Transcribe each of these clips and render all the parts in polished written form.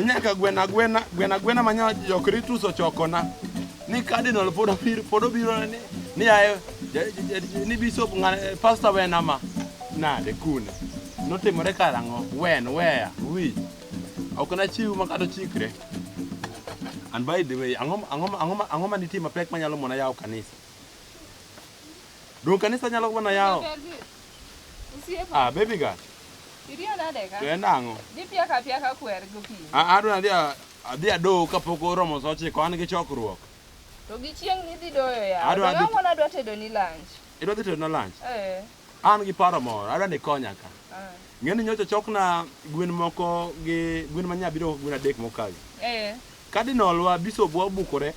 nyaka gwena manya jokritus ochokona ni cardinal podo biro ni ayo ni bishop pastor wenama nade kune notimore karango where wi okona chiu makato chikre. And by the way, angoma niti mapek manyalo mona yao kanisa. Dong kanisa nyalo mona yao. Ah, baby girl. Iria na Adek. Endango. Di piaka kwer gopi. Adu na dia do kapoko romo so chiko an gi chokruok. To gi chieng ni dhi doyo ya. Adu mona dwa tedo ni lunch. Idwa dhi tedo na lunch? An gi paro moro, adwa ni konya ka. Ngeni nyocho chokna gwen moko gi gwen manya biro gwen adek mokagi. Cardinal wa bishop wa bukore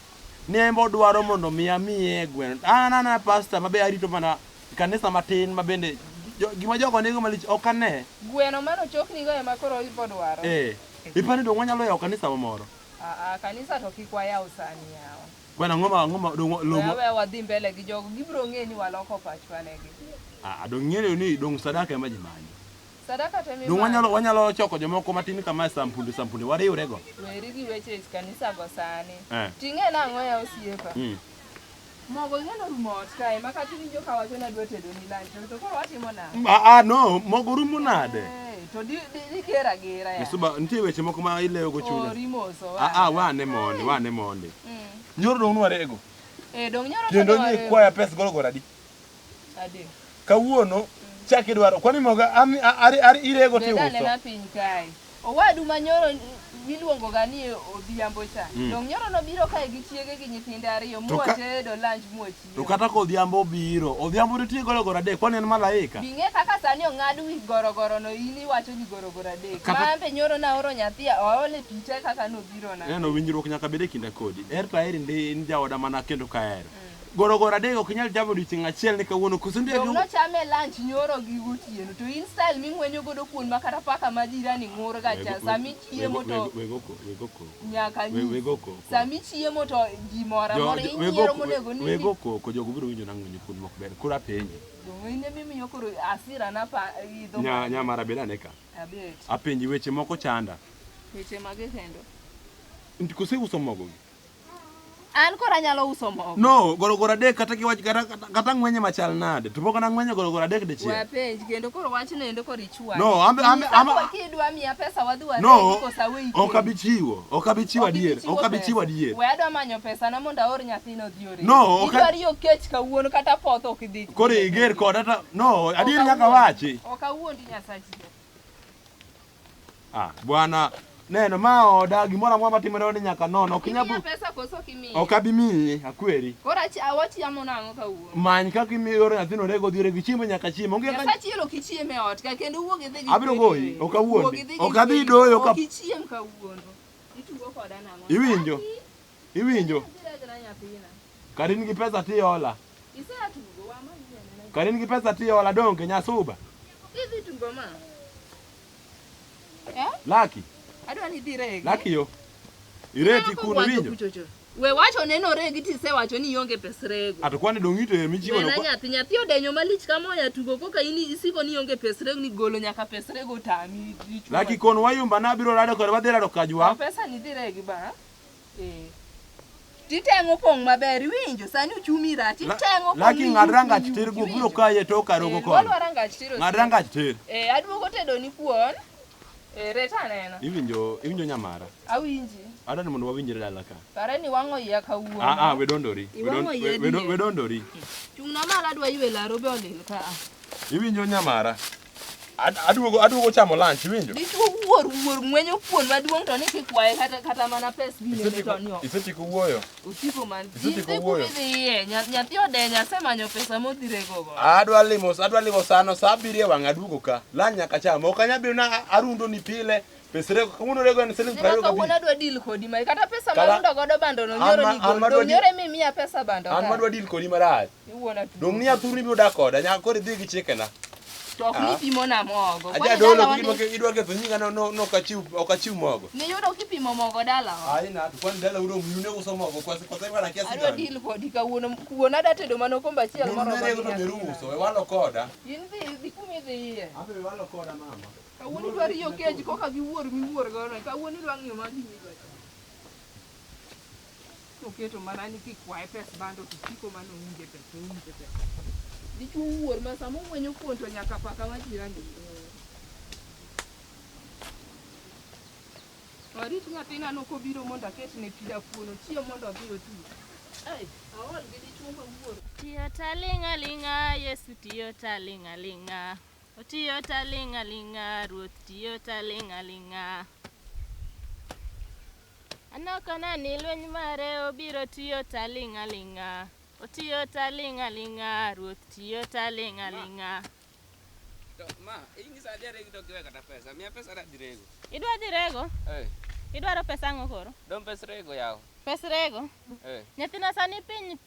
ne embo dwaro mondo miye gwen. Na pastor mabe arito mana kanisa matin mabende gima jogo nigo malich okane. Gweno mano chokni go ema koro ibo dwaro. Ipani do wanyalo yawo kanisa mamoro. Kanisa to kikwa yawo sani yawo. Kwena ngoma lomo. Yawe wadhi mbele gi jogo gibro ng'eni waloko pachwa negi. Do ng'eni ni dong sadaka ema jimanyo. Sadaka temi. Dong wanyalo choko jomoko matin kama sampunde wariure go. Weri gi weche kanisa go sani. Ting'e na ng'o ya osiepa. Mogo ng'eno rumot kae makati winjo ka wacho na dwa tedo ni lunch to koro watimo na. No, mogo rumo nade. To di gera ya. Suba nitie weche moko ma ilewo go chunya. Rimoso. Wane monde. Nyoro dong nware ego. Dong nyoro to. Kendo ni kwaya pes golo adi. Adek. Kawuono chaki dwaro kwani moga ari irego ti uso. Dale na piny kae. Owadu manyoro miluongo ga ni odhiambo cha. Dong nyoro no biro kae gi chiege gi nyithinde ariyo muotedo lunch muochi. To kata ko odhiambo biro nitie golo Adek kwani en malaika. Binge kaka sani ong'ad wi gorogoro no ini wacho ni gorogoro Adek. Mambe nyoro na oro nyathi oole piche kaka no biro na. Neno winjruok nyaka bede kinda kodi. Taeri ndi in jaoda mana kendo kaero. Gorogoro Adek ok nyal jabo diting achiel ne kawuono kusundie gi. No chame lunch nyoro gi gotieno to in style ming'wenyo godo kuon makata paka majirani ng'ur ga cha sami chiemo to wegoko nyaka wegoko sami chiemo to ji mora inyiero monego ni wegoko ko jogo biro winjo nang'wenyo kuon mok ber kura penji ng'ine mimiyo koro asira na pa idho nya mara bedane ka abet apenji weche moko chanda weche mage kendo ndikose uso mogo an kora nyalo uso mogo. No, gorogoro Adek kata kiwach kata ng'wenye machal nade. To pok na ng'wenye gorogoro Adek de chieng. Wa penj kendo koro wach nendo koro ichwa. No, ambe kidwa miya pesa wadhi kosa we. Ok abichiwo adier. We adwa manyo pesa na mondo aor nyathino dhi ore. No, idwaro yo kech kawuono kata poth ok dhi. Koro iger kod ata no, adier nyaka wachi. Ok awuondi Nyasachi. Bwana neno ma oda gimora amora matimore ni nyaka nono ok nyabu pesa koso kimi ok abimiyi akweri kora awachi amo nango kawuono many kaka imioro nyathino rego dhiere gi chiemo nyaka chiemo onge ka chielo kichieme ot ka kendo wuog idhi gi abiro goyi ok awuondi ok adhi doyo ka kichiem kawuono itugo koda nango iwinjo karin gi pesa tiola isatugo wa ma karin gi pesa tiola donge nyasuba idhi tugo ma Laki adwa ni diregi. Laki yo. Ireti kuno winjo. We wacho neno regi ti se wacho ni yonge pesrego. Atakwani dongito michiwo no. Nyathi odenyo malich kama ya tugo koka ini isiko ni yonge pesrego ni golo nyaka pesrego tami. Laki kon wayumba na biro rado kod wadhi rado kajwa. Pesa ni diregi ba. Titengo pong maber winjo sani uchumi rati titengo pong. Laki ngadranga chitir go biro kaye to karogo kon. Ngadranga chitir. Aduogo tedo ni kuon. Reta nena. Iwinjo nyamara. Awinji. Ada ni mondo wawinjire dala ka. Pare ni wango iya kawuono. We dondori. Chungna mala dwa iwe laro be olil ka. Iwinjo nyamara. Aduogo chamo lunch winjo. Dichuo wuor ng'wenyo kuon maduong' to ni kikwaye kata mana pes bine to ni. Isetieko wuoyo. Usiko man. Nyathi odenya semanyo pesa modhirego go. Adwa limo sano sa abiriyo wang' aduogo ka. Lunch nyaka chamo. Ok anyabiro na arundo ni pile. Pesrego kamuno rego en siling 25. Ka wona dwa deal kodi mai kata pesa marundo godo bando no nyoro ni godo. Nyore mi miya pesa bando. An madwa deal kodi marach. Iwona tu. Dong ni athuri bi odak koda nyaka kori dhi gi chikena. Tok ni pimo na mogo. Aja dolo idwa ketho nyinga no okachiw mogo. Ni yudo kipimo mogo dala. Ai na to kwan dala udo mune uso mogo kwa bana kiasi gani. Adwa dil kodi kawuono kuona ada tedo mano komba chiel moro ma. Ne go uso e walo koda. In dhi kumi dhi. Abe walo koda mama. Kawuono dwaro yo keji koka miwuor go no. Kawuono dwa ng'iyo ma gimi dwa. Oketo mana ni kikwae pes bando kisiko mano unge pes. Dichu wuor ma samo mwenyo kuon to nyaka paka ma jirani. Warit nyathina no kobiro mondo aket ne pida puono chiemo mondo odhi otu. Ai, awol gi dichu ma wuor. Tiyo talinga linga, Yesu tiyo talinga linga. Otiyo talinga linga, Ruoth tiyo talinga linga. Anokona ni lweny mare obiro tiyo talinga linga. Otiyo talinga linga, Ruoth tiyo talinga linga. To ma, ingisa dirego to kiwe kata pesa. Mia pesa da dirego. Idwa dirego? Idwaro pesa ang'o koro? Dom pesa rego yawo. Pesa rego? Nyathina sani piny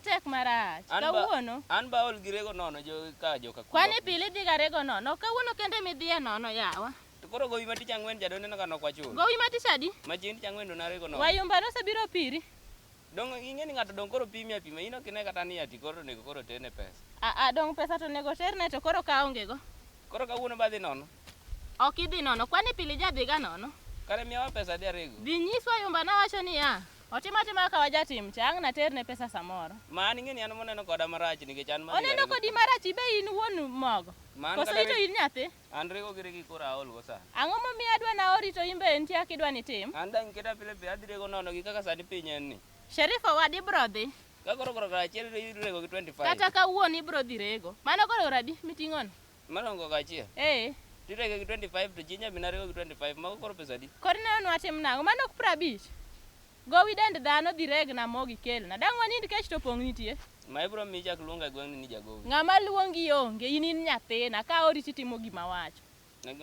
tek marach. Kawuono? An ba ol girego nono joka. Kwani pili diga rego nono? Kawuono kende midhiye nono yawa. To koro gowi matich ang'wen jadone no kanok wachul. Gowi matich adi? Machin tich ang'wen dona rego nono. Wayumba nosebiro piri. Dong ing'e ni ng'ato dong koro pimia ino kine kata ni ati koro nego koro terne pesa. Dong pesa to nego terne to koro ka onge go. Koro kawuono ba dhi nono. Ok idhi nono, kwani pili jadhiga nono. Kare miyawa pesa dirego. Dhi nyis Wayumba nawacho ni ya. Otima ka wajatim cha ang' na terne pesa samoro. Man ing'e ni an moneno koda marach nikech an ma. Oneno kodi marach be in wuon mogo. Koso ito in nyathi? An rego giregi koro aol go sa. Ang'o momiyo adwa na ori to imbe entie akidwa ni tim? An dang' keta pile adhi rego nono gi kaka sani piny en ni. Sheriff wadi bro dhi. Ka koro achiel rego gi 25. Kata kawuono ibro dhi rego. Mano koro radi miting'ono? Mano ngo achiel. Tirego gi 25 to chinya bina rego gi 25. Mago koro pesa di. Koro neno watim nang'o? Mano ok 50. Gowi dend dhano dhi reg na mogi kelna. Dang' wanind kech to pong' nitie. Ma ibro mi chak luonga gweng' ni jagowi. Ng'ama luongi onge in nyathina ka ori titimo gima wacho.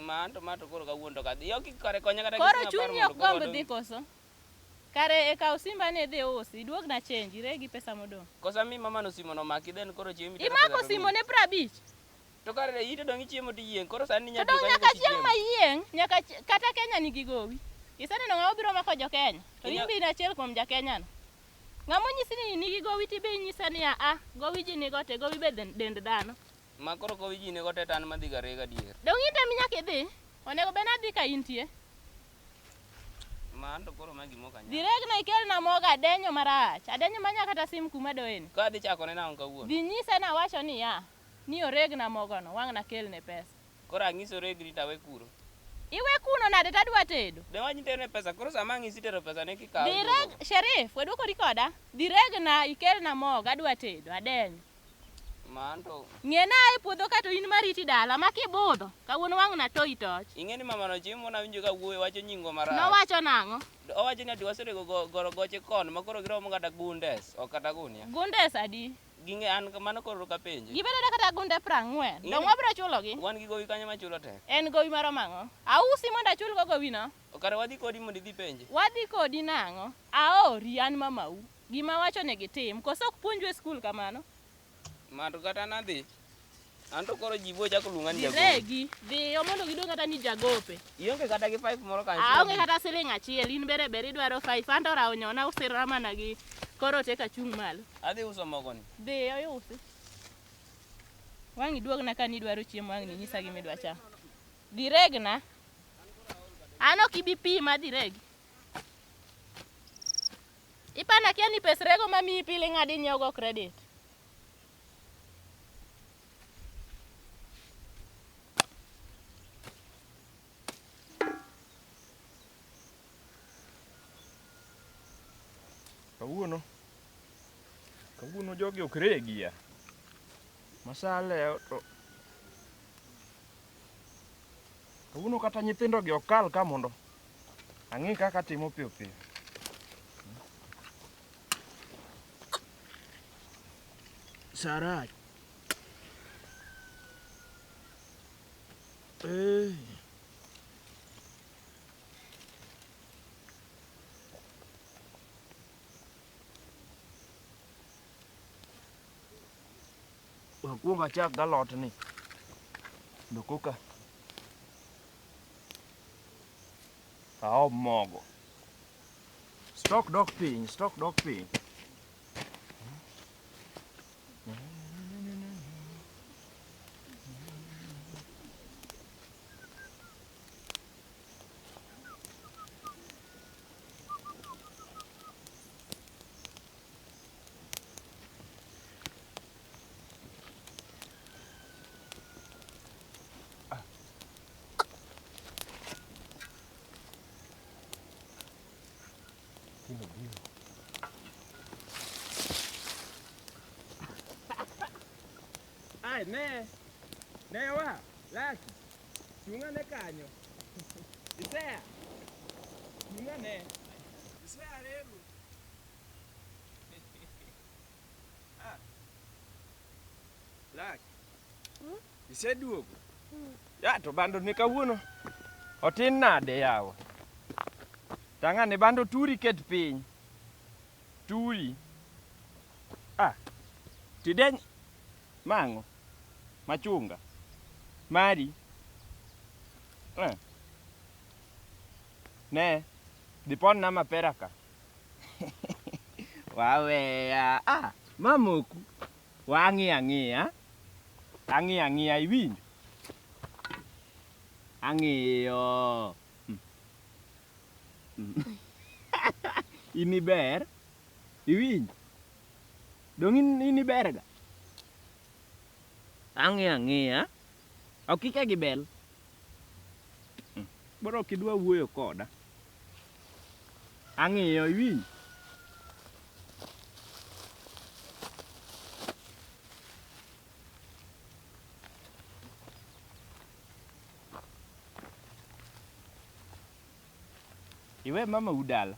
Ma anto koro kawuono to kadhi. Yo kare konya kata koro chunyi ok gomb dhi koso. Kare e kaw simba ne dhi usi, duog na change regi pesa modong. Kosa mi mama no simo no maki den koro chiemo mi. Imako simo ne 50. To kare ite dong chiemo ti yieng koro sani nyaka to nyaka chieng' ma yieng nyaka kata Kenya nigi gowi. Iseneno ng'awo biro mako jo Kenya. To imbi na achiel kuom ja Kenya no. Ng'amo nyisi ni nigi gowi ti be nyisa ni gowi ji nigo te gowi be dend dhano. Ma koro gowi ji nigo te tan madhi garega dier. Dong inde mi nyaka idhi. Onego be nadhi ka intie. Ma ando koro magi moka nya. Direk na ikel na moga adenyo marach. Adenyo manya kata sim kuma doen. Ka dhi chako ne na on kawuono. Dhi nyisa na wacho ni ni oreg na mogo no wang' na kel ne pesa. Koro ang'iso regri tawe kuro. Iwe kuno nade tadwa tedo. De wanyi terne pesa koro sama ng'isi tero pesa ne kikaw. Direk Sheriff wedo kori koda. Direg na ikel na mogo adwa tedo adenyo. Manto. Ng'ena ai puodho ka to in mariti dala makibudho. Kawuono wang' na toyi toch. Ing'e ni mama no chiemo na winjo ka wuoyo wacho nyingo marach. Nowacho nang'o? Owacho ni ati waserego goro goche kon makoro giromo kata gundes ok kata gunia. Gundes adi? Ginge an mano koro ka penje. Gibedo kata gunde 40. Dong wabiro chulo gi. Wan gi gowi kanyo machulo tek. En gowi maro mang'o? Ausi mondo achul go gowi no. Kare wadhi kodi mondo idhi penje. Wadhi kodi nang'o? Aori an mamau. Gima wacho ne gitim. Koso ok puonjwe skul kamano. Mato kata nadhi. Anto koro jibo chako luonga ni jagope. Diregi, dhi mondo giduong kata ni jagope. Ionge kata gi 5 moro kanyo. Aonge kata siling achiel, in bere idwaro 5. Anto rawo nyona usira mana gi koro te ka chung malo. Adhi uso mogo ni. Dhi oyusi. Wang' iduog na ka ni dwaro chiemo wang' ni nyisa gima idwa chamo. Direg na. Ano kibi pima direg. Ipana kia ni pes rego mami pili ng'adi nyogo credit. Kawuono jogi ok regia. Masale to kawuono kata nyithindo gi okal ka mondo ang'i kaka timo piyo piyo. Saraj. Wakuongo achak galot ni. Ndokoka. Ao mogo. Stok dok piny. Ai, ne wa, laki, chunga ne kanyo. Isea, chunga ne. Isea remu. Laki, iseduogo. Ya to bando ni kawuono. Otin nade yawa. Tang'ani bando turi ket piny. Turi. Tideny mango. Machunga. Mari. Ne. Dipon na mapera ka. Waweya. Mamoku. Ang'iya. Ang'iya iwinjo. Ang'iyo. Ini ber. Iwinjo. Dong ini ber ga. Ang'iya. Ok ike gi bel. Boro ok idwa wuoyo koda. Ang'iyo iwinjo. Iwe mama udala.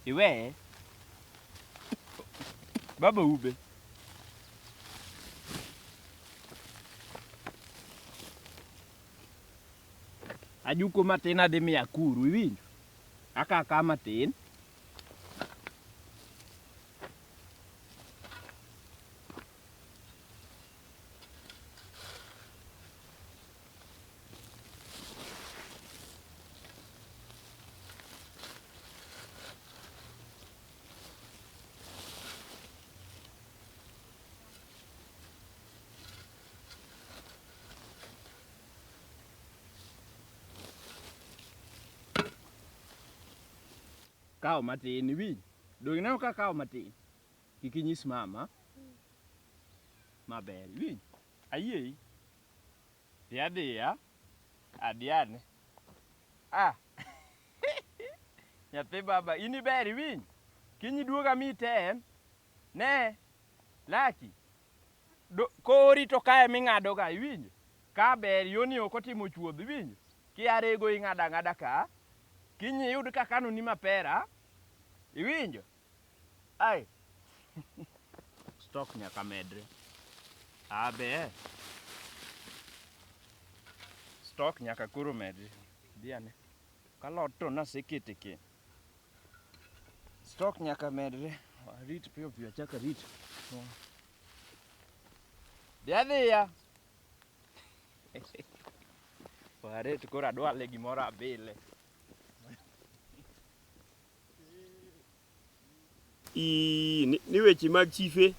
Iwe. Baba ube. Ajuko matin adhi miya kuru iwinjo. Aka matin. Kao matin iwinjo. Dong ineno ka kao matin. Kik inyis mama. Maber iwinjo. Ayie. Adhiya. Adiane. Nyathi baba ini ber iwinjo. Kinyi duoga miten. Ne. Laki. Kori to kae ming'ado ga iwinjo. Ka ber yoni ok otimo chuodho iwinjo. Kiarego ing'ada ka. Kinyi yud ka kano ni mapera. Iwinjo? Ai. Stok nyaka medre. Abe. Stok nyaka kuro medre. Diane. Kalot to nasekete ke. Stok nyaka medre. Rit piyo chaka rit. Diadhiya. Waret koro adwale gimoro abile. Ni weche mag chife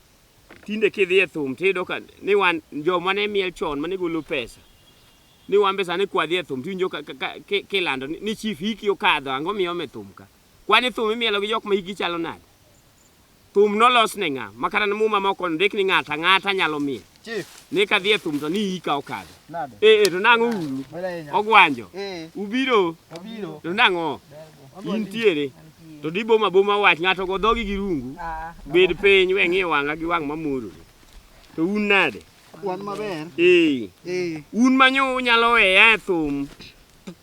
tinde kidhi e thum tiyudo ka ni wan joma ne miel chon mane golo pesa ni wan be sani kwadhi e thum tiwinjo kilando ni chief hiki okadho ang'o miyo me thum ka kwani thum imielo gi jok ma hiki chalo nade thum nolos ne ng'a makata muma moko ndik ni ng'ata nyalo miel chief ni kadhi e thum to ni hika okadho nade to nang'o uru ogwanjo ubiro to nang'o intiere to di boma wach ng'ato go dhogi gi rungu bed piny we ng'i wang'a gi wang' mamuro to un nade wan maber un manyo nyalo weya e thum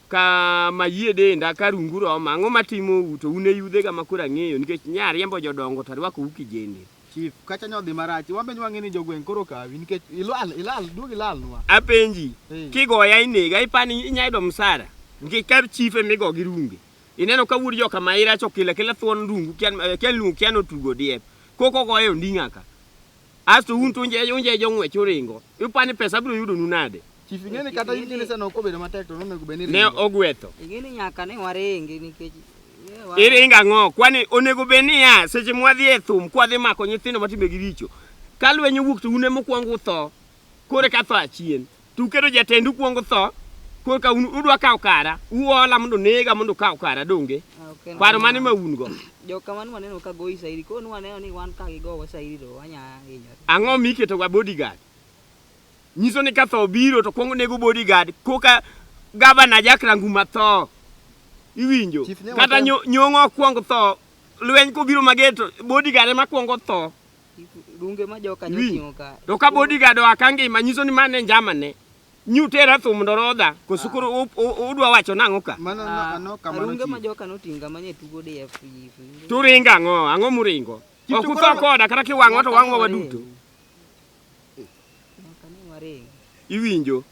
ka mayie denda ka rungu roma ang'o matimo u to un e yudhe ga makura ng'eyo nikech nyariembo jodongo to rwako u kijende chief kacha nyodhi marach wambe nywange ni jogweng koro kawi nikech duogi lal nwa apenji kigoya inega ipani inyayudo msara nikech kar chief emigo gi runge ineno ka wuod joka maira chokile kila thuon rungu kian lungu kian otugo diep koko goyo onding'a ka asto un to unje jong'wech oringo ipani pesa biro yudo nu nade Chief ngene kata ingine sana okobedo matek to nonego beni ne ogwetho ingine nyaka ne waringi nikech iringa ng'o kwani onego beni ya seche mwadhi e thum kwadhi mako nyithindo matime gi richo ka lweny owuok to une mokwongo tho kore ka tho achien tu kedo jatendu kwongo tho kore ka udwa kaw kara uola mondo nega mondo kaw kara donge paro mane ma un go joka manu waneno ka goyi sairi ko waneno ni wan ka gigo sairi do wanya hinyore ang'o miketo ga bodyguard nyiso ni ka tho biro to kwongo nego bodyguard koka gavana jakrangu matho iwinjo kata nyong'o kwongo tho lweny ko biro mageto bodyguard ma kwongo tho runge ma joka nyotingo ka to ka bodyguard akangi manyiso ni mane njamane nyutera thum ndoroda kosukuru udwa wacho nang'o ka mano kamano runge ma joka notinga manye tugo DF turinga ang'o muringo okutho koda kata kiwang'o to wang'o waduto iwinjo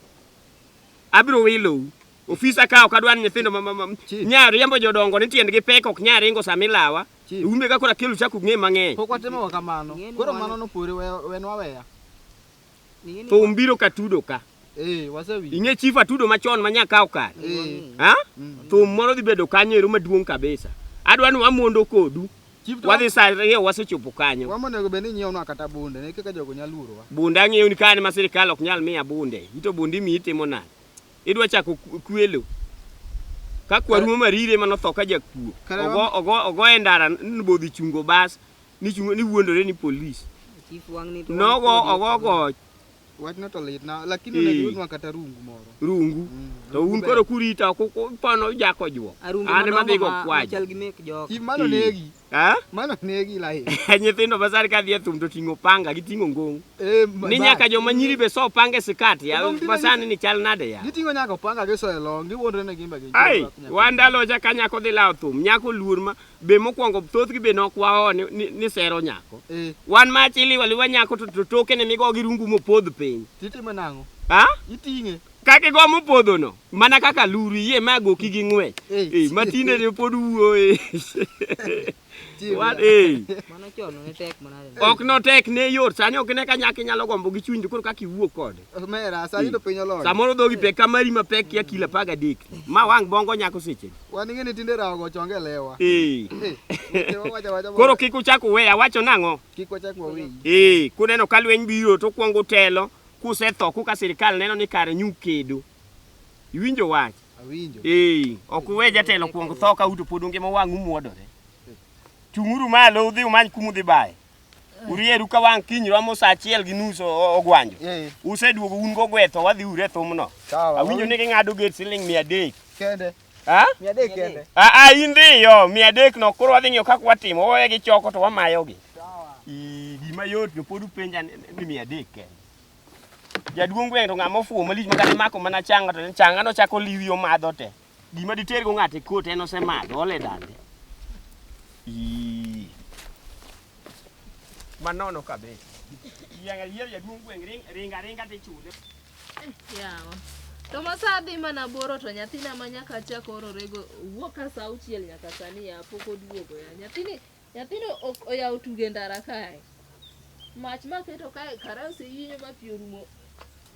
abiro wilo ofisa ka ok adwan nyithindo nyaro yambo jodongo ni tiendgi pek ok nyar ringo samilawa umbe ka kora kelu chaku ng'e mang'eny pok watimo kamano koro mano nopore wenwa weya to umbiro katudo ka wasewi ing'e chief atudo machon manyaka okar ha to moro dhi bedo kanyo ero maduong' kabisa adwa ni wamondo kodu wadhi sare wasechopo kanyo wamonego beni nyiewna kata bunde ne kaka jogo nyalurowa bunde ang'eyo ni kane ma sirikal ok nyal miya bunde ito bundi mi itimo nade idwa chako kwelo ka kwarumo marire manotho ka jakuo ogo e ndara nbodhi chungo bas ni wuondore ni polis ogo wach no to lit na lakini onego kata rungu to un koro kurita pono jako juo ane madhigo kwaji mano negi mano negi lai nyithindo basari ka dhi e thum to ting'o panga giting'o ngong ni nyaka joma nyiri be so pange sikati basani ni chal nade ya giting'o nyaka panga giso e long giwuondre ne gimba gi ai wandalo ja ka nyako dhi lawo thum nyako luor ma be mokwongo thothgi be nokwaho ni sero nyako wan ma chiliwa liwa nyako to toke ne migo gi rungu mopodh piny titime nang'o iting'e kake go mopodho no mana kaka luru yie magoki gi ng'wech matinde ne pod wuo ok notek ne yot sani ok ne ka nyaki nyalo gombo gi chuny koro kaka iwuok kode samoro dhogi pek kamari mapek ya kila paga dek ma wang' bongo nyako seche wan ing'e ni tinde rawo go chonge lewa koro kik uchak uweya wacho nang'o kik wachak waweyi kuneno ka lweny biro to kwongo telo kusetho kuka sirikal neno ni kare nyukedo iwinjo wach ok uwe jatelo kwongo tho ka uto pod ngima wang'u muodore chung'uru malo udhi umany kumudhi baye urieru ka wang' kiny romo sa 1:30 ogwanjo useduogo un go gwetho wadhi ure thumno awinjo ni ging'ado gate siling 300 kende 300 kende in dhiyo 300 no koro wadhi ng'iyo kaka watimo owe gi choko to wamayogi gima yot to pod upenja ni 300 kende jaduong' gweng' to ng'ama ofuwo malich makata mako mana changa to changa nochako liwi omadho te gima ditergo ng'ate kot en osemadho ole dande manono kabe yier jaduong' gweng' ringa tichule yawa to masadhi mana boro to nyathina ma nyaka chako oro rego wuok ka sa 6 nyaka sani ya pok oduogo ya nyathino oyawo tuge ndara kae mach maketo kae kara oseyie ma pi orumo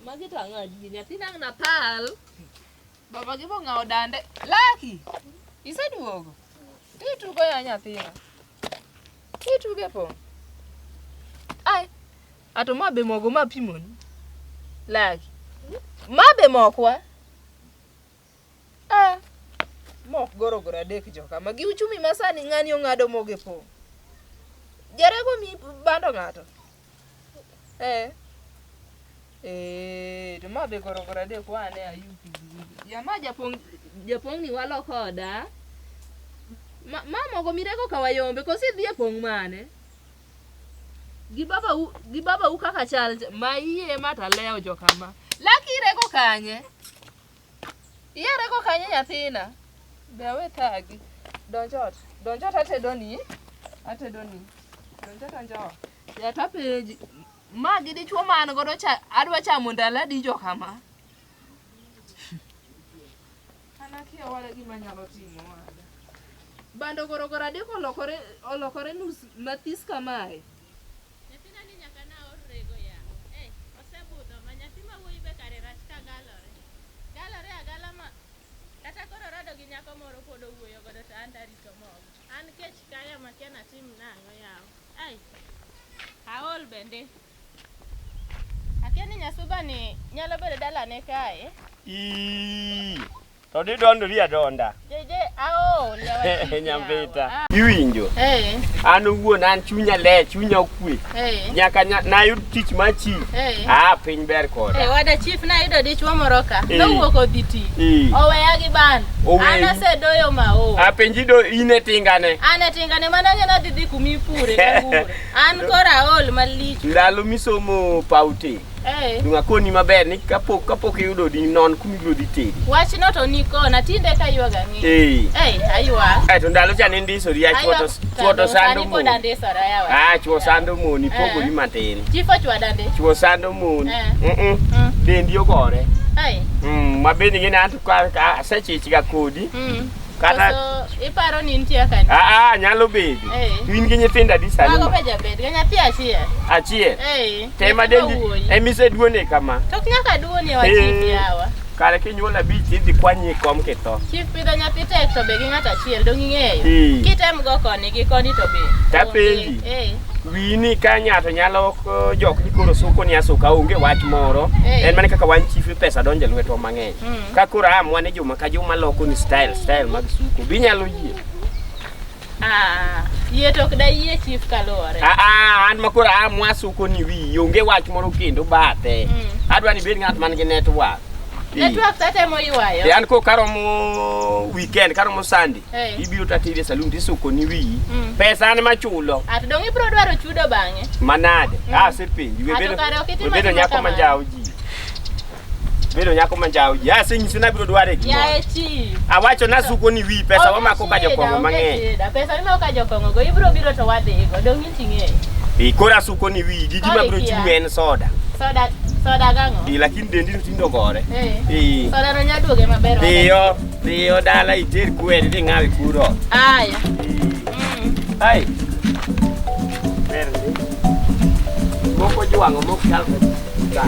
magita ng'adi nyathina na pal baba gi bo ng'awo dande laki iseduogo itugo ya nyathina ituge po ai ato mabe mogo mapimoni laki mabe mokwa mok gorogoro adek joka magi uchumi masani ng'ani ong'ado moge po jarego mi bando ng'ato to mabe gorogoro adek wane ayupi yama japong ni walo koda ma mogo mirego kawayombe kosi dhi e pong mane gi baba u kaka chal ma iye mata leo joka ma laki rego kanye nyathina be we thagi donjot atedoni donjot ya tapeji ma gidi chuo man godo adwa chamo ndala di joka ma anakia wala gima nyalo timo wala bando gorogoro adek olokore nus mathis kamae nyathina ni nyaka na orego ya osebudho ma nyathi ma wuoyi be kare rach ka galore an kech kaya makiana tim nang'o yawo. Ai, aol bende. Akia ni nyasuba ni nyalo bedo dalane kae. To di dondori adonda. Jeje aol yawa. Nyambita. Iwinjo. Eh. An owuon an chunya le, chunya okwe. Nyaka nayud tich mar chief. Piny ber koda. Wada chief nayudo dichwo moro ka. Nowuok odhi tich. Oweya gi band. An asedoyo mao. Penji do ine tingane. An e tingane mana ng'ena dhi kumi pure kagure. An kora aol malich. Ndalo misomo paute. Dunga koni maber ni kapok yudo di non kumi biro di tedi. Wachno to nikona tinde ka yuaga ng'i. Aywa. To ndalo cha ndisori ya chuoto sando mo. Chuo sando mo ni pogori matin. Chifo chwadande. Chuo sando mo. Dendi ogore. Mabeni ngene antu ka seche ga kodi. Kata iparo ni nitie kani. Nyalo bedo. In gi nyithinda di sani. Mago beja bed, nyathi achiel. Achiel. Tema dendi emise duone kama. Tok nyaka duone wa chief yawa. Kare kinyuola bich idhi kwanye kom ketho. Chief pidho nyathi tek to be gi ng'ato achiel dong ing'eyo. Kitem go koni gi koni to be. Tapenji. Wini ka ng'ato nyalo jok ni koro suko ni asuka onge wach moro. En mane kaka wan chief pesa donje lweto mang'eny. Ka koro amwane juma ka juma loko ni style mag suko. Bi nyalo yie. Yie tok da yie chief kalore. An makoro amwa suko ni wi onge wach moro kendo bate. Adwa ni bed ng'at man gi network. Network tate mo ywayo. An ko karomo weekend, karomo Sunday. Ibiro tatire salon tisuko ni wi. Pesa an machulo. At dong ibro dwaro chudo bang'e. Manade? Sepenji. Webedo nyako manjawo ji. Bedo nyako manjawo ji. Senyisi na biro dware gi. Ya chief. Awacho na suko ni wi pesa wamako ka jokongo mang'eny. Pesa ni ma ka jokongo go ibro biro to wadhigo. Dong iting'e. Kora suko ni wi gigi mabiro chunye en soda. Soda gang'o? Lakini dendi tindo gore. Soda no nyaduoge maber. Dhiyo dala iter kweri dhi ng'awi kuro. Aya. Ai. Ber ndi. Moko jwang'o mok chal ka.